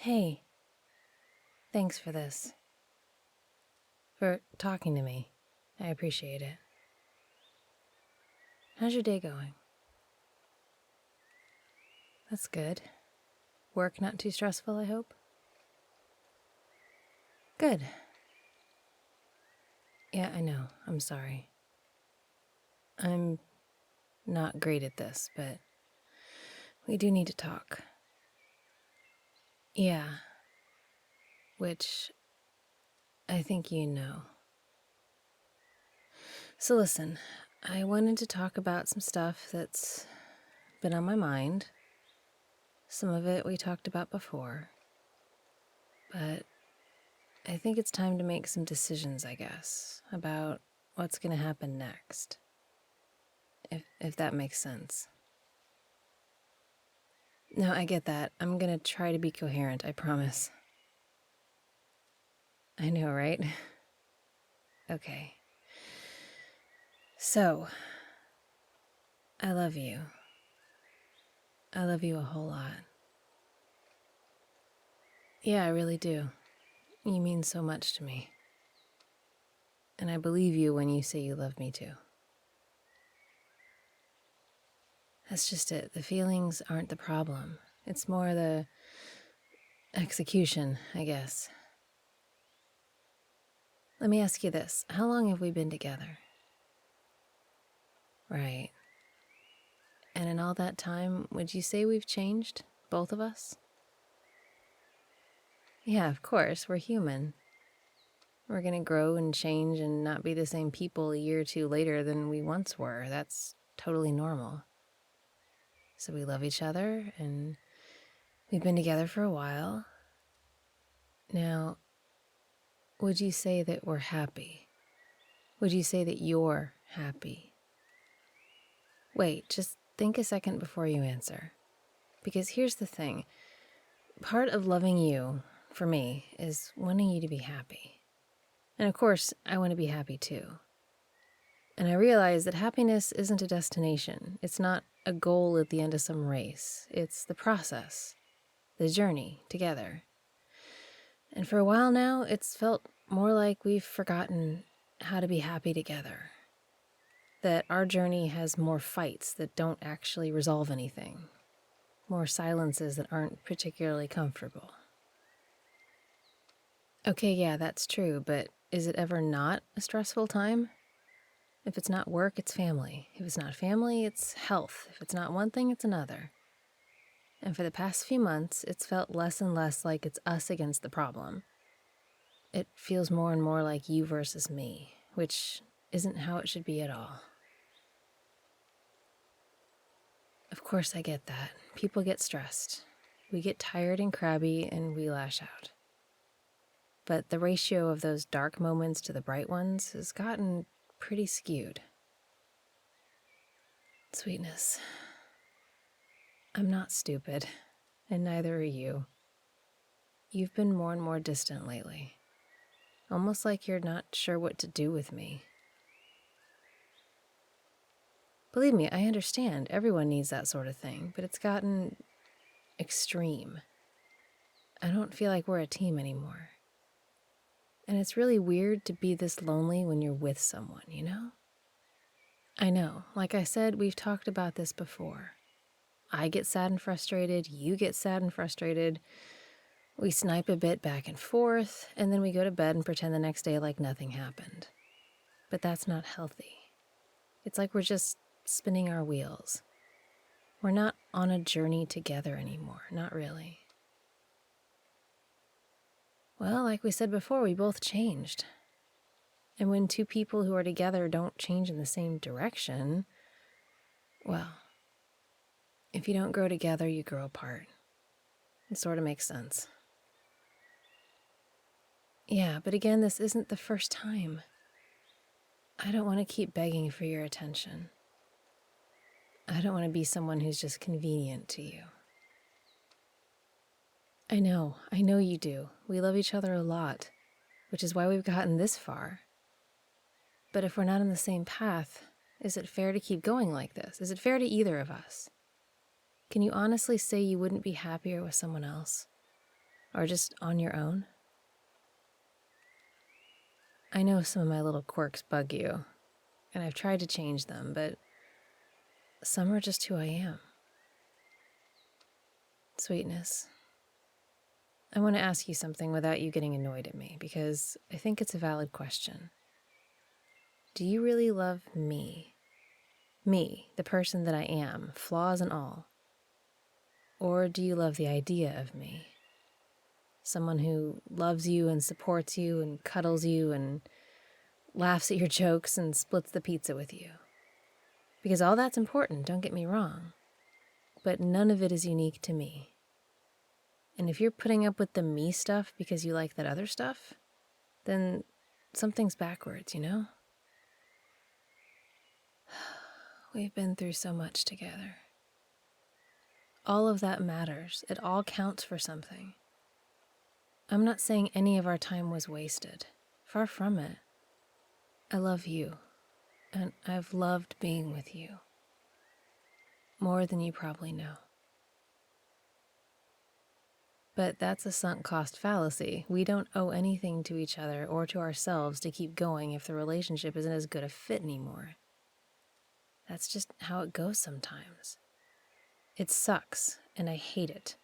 Hey, thanks for this. For talking to me. I appreciate it. How's your day going? That's good. Work not too stressful, I hope? Good. Yeah, I know. I'm sorry. I'm not great at this, but we do need to talk. Yeah. Which I think you know. So listen, I wanted to talk about some stuff that's been on my mind. Some of it we talked about before. But I think it's time to make some decisions, I guess, about what's going to happen next. If that makes sense. No, I get that. I'm going to try to be coherent, I promise. I know, right? Okay. So, I love you. I love you a whole lot. Yeah, I really do. You mean so much to me. And I believe you when you say you love me too. That's just it. The feelings aren't the problem. It's more the execution, I guess. Let me ask you this. How long have we been together? Right. And in all that time, would you say we've changed? Both of us? Yeah, of course. We're human. We're gonna grow and change and not be the same people a year or two later than we once were. That's totally normal. So we love each other, and we've been together for a while. Now, would you say that we're happy? Would you say that you're happy? Wait, just think a second before you answer. Because here's the thing. Part of loving you, for me, is wanting you to be happy. And of course, I want to be happy too. And I realize that happiness isn't a destination. It's not a goal at the end of some race. It's the process, the journey together. And for a while now, it's felt more like we've forgotten how to be happy together. That our journey has more fights that don't actually resolve anything. More silences that aren't particularly comfortable. Okay, yeah, that's true, but is it ever not a stressful time? If it's not work, it's family. If it's not family, it's health. If it's not one thing, it's another. And for the past few months, it's felt less and less like it's us against the problem. It feels more and more like you versus me, which isn't how it should be at all. Of course, I get that. People get stressed. We get tired and crabby, and we lash out. But the ratio of those dark moments to the bright ones has gotten pretty skewed. Sweetness, I'm not stupid, and neither are you. You've been more and more distant lately. Almost like you're not sure what to do with me. Believe me, I understand. Everyone needs that sort of thing, but it's gotten extreme. I don't feel like we're a team anymore. And it's really weird to be this lonely when you're with someone, you know? I know. Like I said, we've talked about this before. I get sad and frustrated, you get sad and frustrated. We snipe a bit back and forth, and then we go to bed and pretend the next day like nothing happened. But that's not healthy. It's like we're just spinning our wheels. We're not on a journey together anymore, not really. Well, like we said before, we both changed. And when two people who are together don't change in the same direction, well, if you don't grow together, you grow apart. It sort of makes sense. Yeah, but again, this isn't the first time. I don't want to keep begging for your attention. I don't want to be someone who's just convenient to you. I know you do. We love each other a lot, which is why we've gotten this far. But if we're not on the same path, is it fair to keep going like this? Is it fair to either of us? Can you honestly say you wouldn't be happier with someone else? Or just on your own? I know some of my little quirks bug you, and I've tried to change them, but some are just who I am. Sweetness, I want to ask you something without you getting annoyed at me, because I think it's a valid question. Do you really love me? Me, the person that I am, flaws and all? Or do you love the idea of me? Someone who loves you and supports you and cuddles you and laughs at your jokes and splits the pizza with you. Because all that's important, don't get me wrong. But none of it is unique to me. And if you're putting up with the me stuff because you like that other stuff, then something's backwards, you know? We've been through so much together. All of that matters. It all counts for something. I'm not saying any of our time was wasted. Far from it. I love you, and I've loved being with you. More than you probably know. But that's a sunk cost fallacy. We don't owe anything to each other or to ourselves to keep going if the relationship isn't as good a fit anymore. That's just how it goes sometimes. It sucks, and I hate it.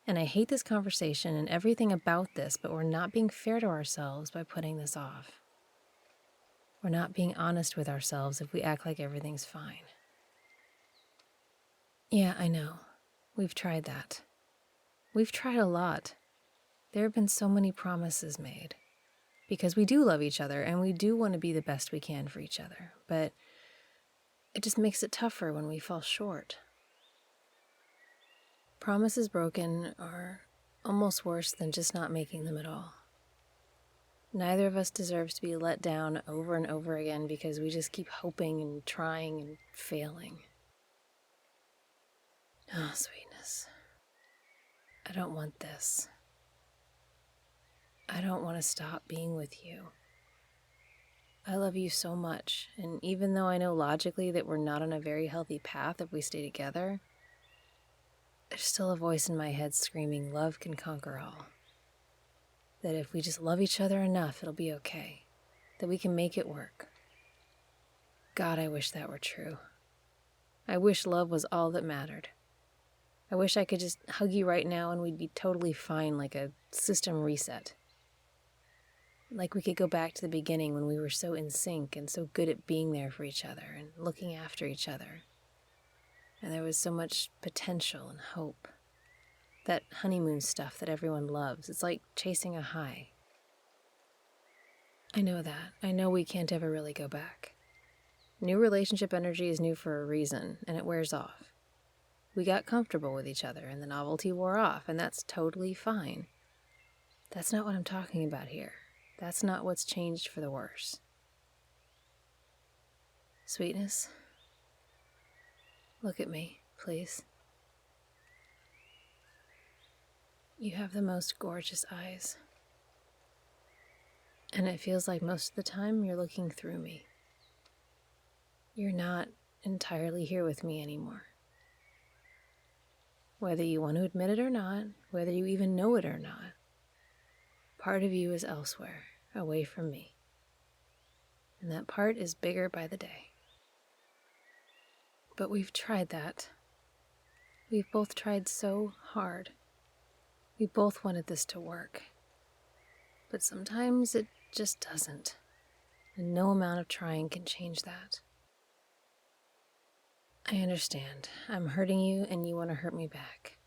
And I hate this conversation and everything about this, but we're not being fair to ourselves by putting this off. We're not being honest with ourselves if we act like everything's fine. Yeah, I know. We've tried that. We've tried a lot. There have been so many promises made. Because we do love each other, and we do want to be the best we can for each other. But it just makes it tougher when we fall short. Promises broken are almost worse than just not making them at all. Neither of us deserves to be let down over and over again because we just keep hoping and trying and failing. Oh, sweetness. I don't want this. I don't want to stop being with you. I love you so much, and even though I know logically that we're not on a very healthy path if we stay together, there's still a voice in my head screaming, love can conquer all. That if we just love each other enough, it'll be okay. That we can make it work. God, I wish that were true. I wish love was all that mattered. I wish I could just hug you right now and we'd be totally fine, like a system reset. Like we could go back to the beginning when we were so in sync and so good at being there for each other and looking after each other. And there was so much potential and hope. That honeymoon stuff that everyone loves. It's like chasing a high. I know that. I know we can't ever really go back. New relationship energy is new for a reason, and it wears off. We got comfortable with each other, and the novelty wore off, and that's totally fine. That's not what I'm talking about here. That's not what's changed for the worse. Sweetness, look at me, please. You have the most gorgeous eyes. And it feels like most of the time you're looking through me. You're not entirely here with me anymore. Whether you want to admit it or not, whether you even know it or not, part of you is elsewhere, away from me. And that part is bigger by the day. But we've tried that. We've both tried so hard. We both wanted this to work. But sometimes it just doesn't. And no amount of trying can change that. I understand. I'm hurting you and you want to hurt me back.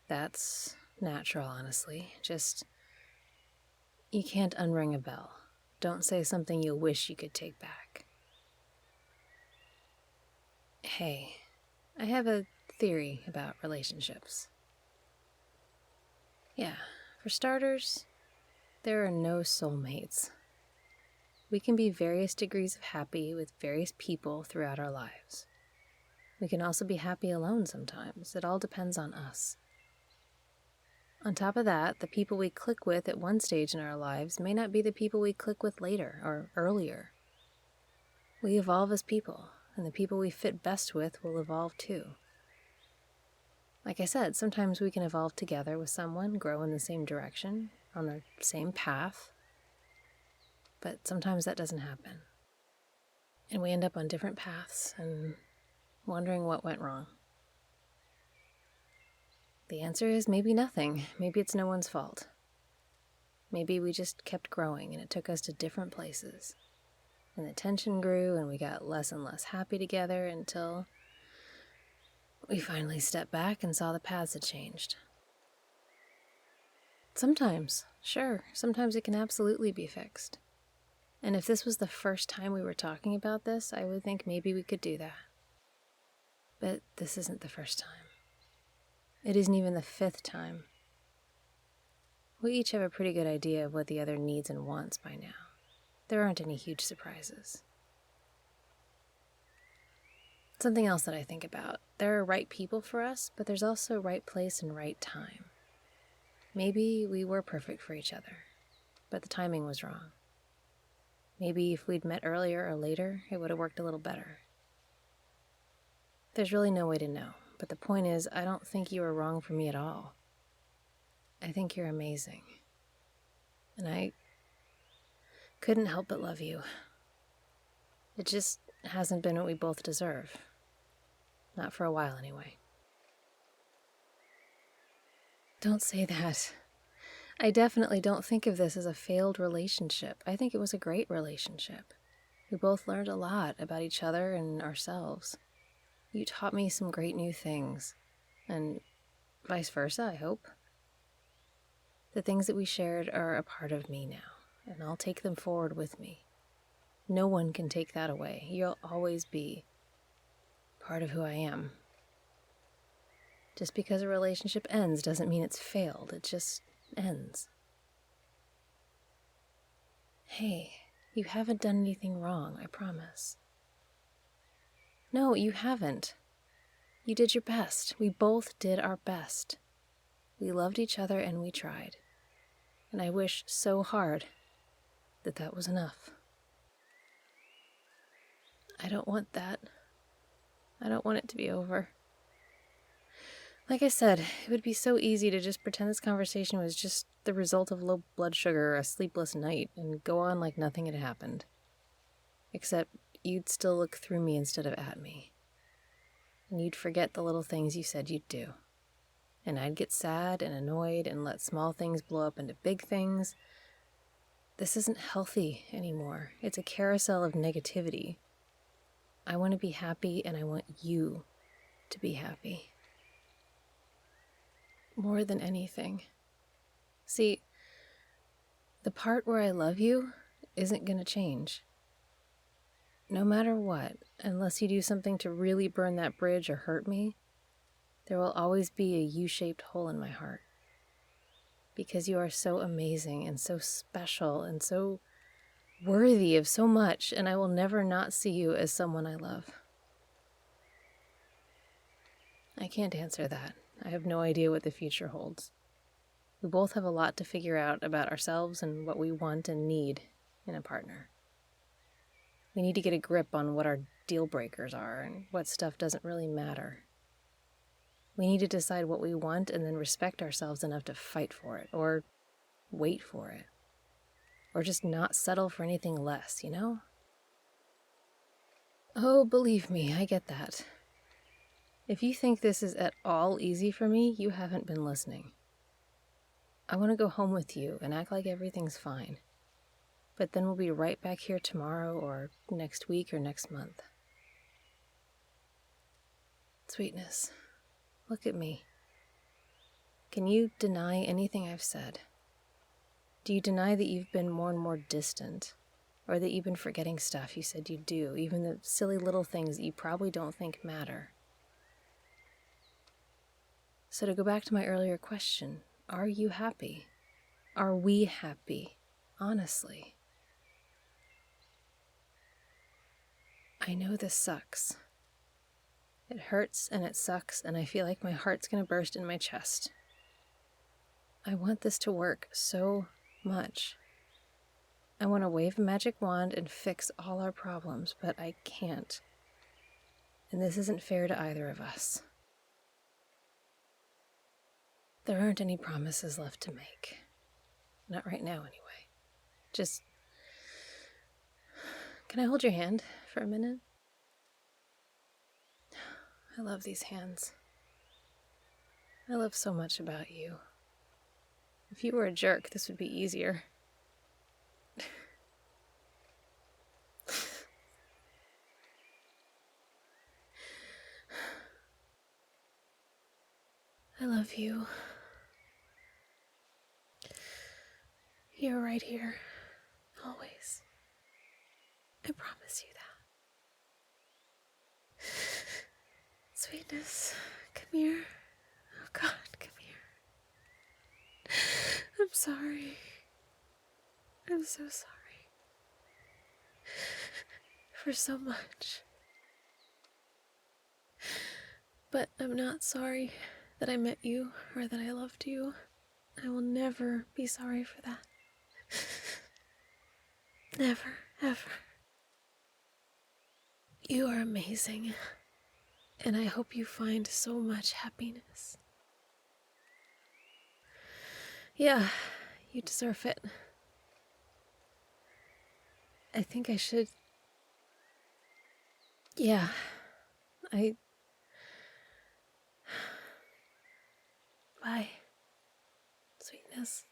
That's natural, honestly. Just, you can't unring a bell. Don't say something you'll wish you could take back. Hey, I have a theory about relationships. Yeah, for starters, there are no soulmates. We can be various degrees of happy with various people throughout our lives. We can also be happy alone sometimes. It all depends on us. On top of that, the people we click with at one stage in our lives may not be the people we click with later or earlier. We evolve as people, and the people we fit best with will evolve too. Like I said, sometimes we can evolve together with someone, grow in the same direction, on the same path, but sometimes that doesn't happen. And we end up on different paths and wondering what went wrong. The answer is maybe nothing. Maybe it's no one's fault. Maybe we just kept growing and it took us to different places. And the tension grew and we got less and less happy together until we finally stepped back and saw the paths had changed. Sometimes, sure, sometimes it can absolutely be fixed. And if this was the first time we were talking about this, I would think maybe we could do that. But this isn't the first time. It isn't even the 5th time. We each have a pretty good idea of what the other needs and wants by now. There aren't any huge surprises. Something else that I think about. There are right people for us, but there's also right place and right time. Maybe we were perfect for each other, but the timing was wrong. Maybe if we'd met earlier or later, it would have worked a little better. There's really no way to know, but the point is, I don't think you were wrong for me at all. I think you're amazing. And I couldn't help but love you. It just hasn't been what we both deserve. Not for a while, anyway. Don't say that. I definitely don't think of this as a failed relationship. I think it was a great relationship. We both learned a lot about each other and ourselves. You taught me some great new things, and vice versa, I hope. The things that we shared are a part of me now, and I'll take them forward with me. No one can take that away. You'll always be part of who I am. Just because a relationship ends doesn't mean it's failed. It just ends. Hey, you haven't done anything wrong, I promise. No, you haven't. You did your best. We both did our best. We loved each other and we tried. And I wish so hard that that was enough. I don't want that. I don't want it to be over. Like I said, it would be so easy to just pretend this conversation was just the result of low blood sugar or a sleepless night and go on like nothing had happened. Except you'd still look through me instead of at me. And you'd forget the little things you said you'd do. And I'd get sad and annoyed and let small things blow up into big things. This isn't healthy anymore. It's a carousel of negativity. I want to be happy and I want you to be happy. More than anything. See, the part where I love you isn't going to change. No matter what, unless you do something to really burn that bridge or hurt me, there will always be a U-shaped hole in my heart. Because you are so amazing and so special and so worthy of so much, and I will never not see you as someone I love. I can't answer that. I have no idea what the future holds. We both have a lot to figure out about ourselves and what we want and need in a partner. We need to get a grip on what our deal breakers are and what stuff doesn't really matter. We need to decide what we want and then respect ourselves enough to fight for it, or wait for it, or just not settle for anything less, you know? Oh, believe me, I get that. If you think this is at all easy for me, you haven't been listening. I want to go home with you and act like everything's fine. But then we'll be right back here tomorrow or next week or next month. Sweetness, look at me. Can you deny anything I've said? Do you deny that you've been more and more distant? Or that you've been forgetting stuff you said you'd do, even the silly little things that you probably don't think matter? So to go back to my earlier question, are you happy? Are we happy? Honestly. I know this sucks. It hurts and it sucks and I feel like my heart's gonna burst in my chest. I want this to work so much. I want to wave a magic wand and fix all our problems, but I can't. And this isn't fair to either of us. There aren't any promises left to make. Not right now, anyway. Just... Can I hold your hand for a minute? I love these hands. I love so much about you. If you were a jerk, this would be easier. I love you. You're right here. Always. I promise you that. Sweetness, come here. Oh God, come here. I'm sorry. I'm so sorry. For so much. But I'm not sorry that I met you or that I loved you. I will never be sorry for that. Never, ever. You are amazing, and I hope you find so much happiness. Yeah, you deserve it. I think I should... Yeah, Bye, sweetness.